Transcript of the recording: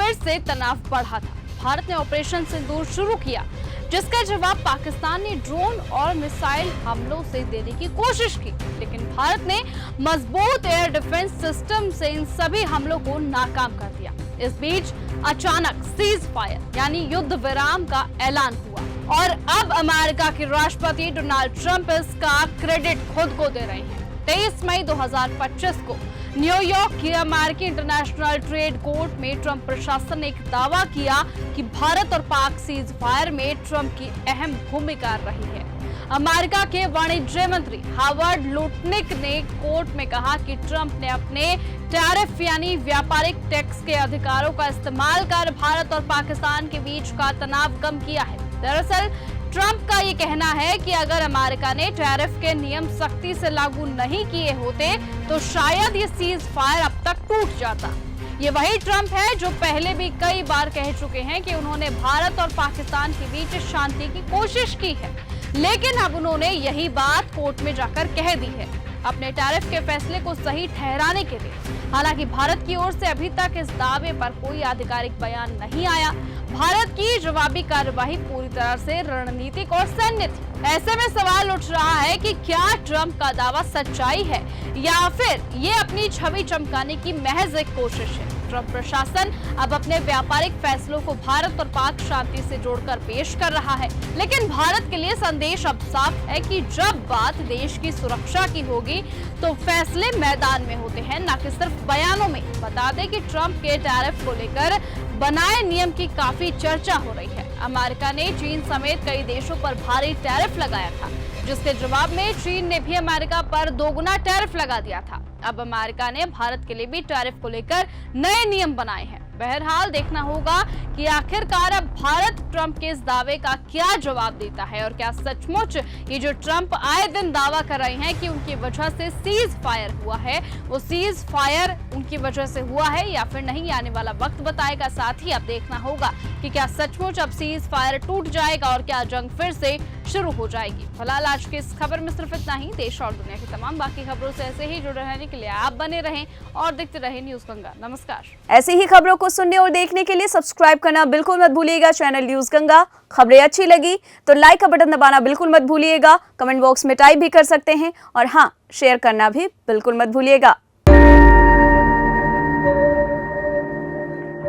फिर से तनाव बढ़ा था। भारत ने ऑपरेशन सिंदूर शुरू किया, जिसका जवाब पाकिस्तान ने ड्रोन और मिसाइल हमलों से देने की कोशिश की, लेकिन भारत ने मजबूत एयर डिफेंस सिस्टम से इन सभी हमलों को नाकाम कर दिया। इस बीच अचानक सीज फायर यानी युद्ध विराम का ऐलान हुआ और अब अमेरिका के राष्ट्रपति डोनाल्ड ट्रंप इसका क्रेडिट खुद को दे रहे हैं। 23 मई 2025 को न्यूयॉर्क के अमेरिकी इंटरनेशनल ट्रेड कोर्ट में ट्रंप प्रशासन ने एक दावा किया कि भारत और पाक सीज फायर में ट्रंप की अहम भूमिका रही है। अमेरिका के वाणिज्य मंत्री हावर्ड लुटनिक ने कोर्ट में कहा कि ट्रंप ने अपने टैरिफ यानी व्यापारिक टैक्स के अधिकारों का इस्तेमाल कर भारत और पाकिस्तान के बीच का तनाव कम किया है। दरअसल ट्रंप का ये कहना है कि अगर अमेरिका ने टैरिफ के नियम सख्ती से लागू नहीं किए होते तो शायद ये सीज फायर अब तक टूट जाता। ये वही ट्रंप है जो पहले भी कई बार कह चुके हैं कि उन्होंने भारत और पाकिस्तान के बीच शांति की कोशिश की है, लेकिन अब उन्होंने यही बात कोर्ट में जाकर कह दी है अपने टैरिफ के फैसले को सही ठहराने के लिए। हालांकि भारत की ओर से अभी तक इस दावे पर कोई आधिकारिक बयान नहीं आया। भारत की जवाबी कार्यवाही पूरी तरह से रणनीतिक और सैन्य थी। ऐसे में सवाल उठ रहा है कि क्या ट्रंप का दावा सच्चाई है या फिर ये अपनी छवि चमकाने की महज एक कोशिश है। ट्रंप प्रशासन अब अपने व्यापारिक फैसलों को भारत और पाक शांति से जोड़कर पेश कर रहा है, लेकिन भारत के लिए संदेश अब साफ है कि जब बात देश की सुरक्षा की होगी तो फैसले मैदान में होते हैं, न कि सिर्फ बयानों में। बता दें कि ट्रंप के टैरिफ को लेकर बनाए नियम की काफी चर्चा हो रही है। अमेरिका ने चीन समेत कई देशों पर भारी टैरिफ लगाया था, जिसके जवाब में चीन ने भी अमेरिका पर दोगुना टैरिफ लगा दिया था। अब अमेरिका ने भारत के लिए भी टैरिफ को लेकर नए नियम बनाए हैं। बहरहाल देखना होगा कि आखिरकार अब भारत ट्रंप के इस दावे का क्या जवाब देता है और क्या सचमुच ये जो ट्रंप आए दिन दावा कर रहे हैं कि उनकी वजह से सीज फायर हुआ है, वो सीज फायर उनकी वजह से हुआ है या फिर नहीं, आने वाला वक्त बताएगा। साथ ही अब देखना होगा कि क्या सचमुच अब सीज फायर टूट जाएगा और क्या जंग फिर से शुरू हो जाएगी। फिलहाल आज की इस खबर में सिर्फ इतना ही। देश और दुनिया की तमाम बाकी खबरों से ऐसे ही जुड़े रहने के लिए आप बने रहें और देखते रहें न्यूज गंगा। नमस्कार। ऐसी ही खबरों को सुनने और देखने के लिए सब्सक्राइब करना बिल्कुल मत भूलिएगा चैनल न्यूज गंगा। खबरें अच्छी लगी तो लाइक का बटन दबाना बिल्कुल मत भूलिएगा। कमेंट बॉक्स में टाइप भी कर सकते हैं और हाँ, शेयर करना भी बिल्कुल मत भूलिएगा।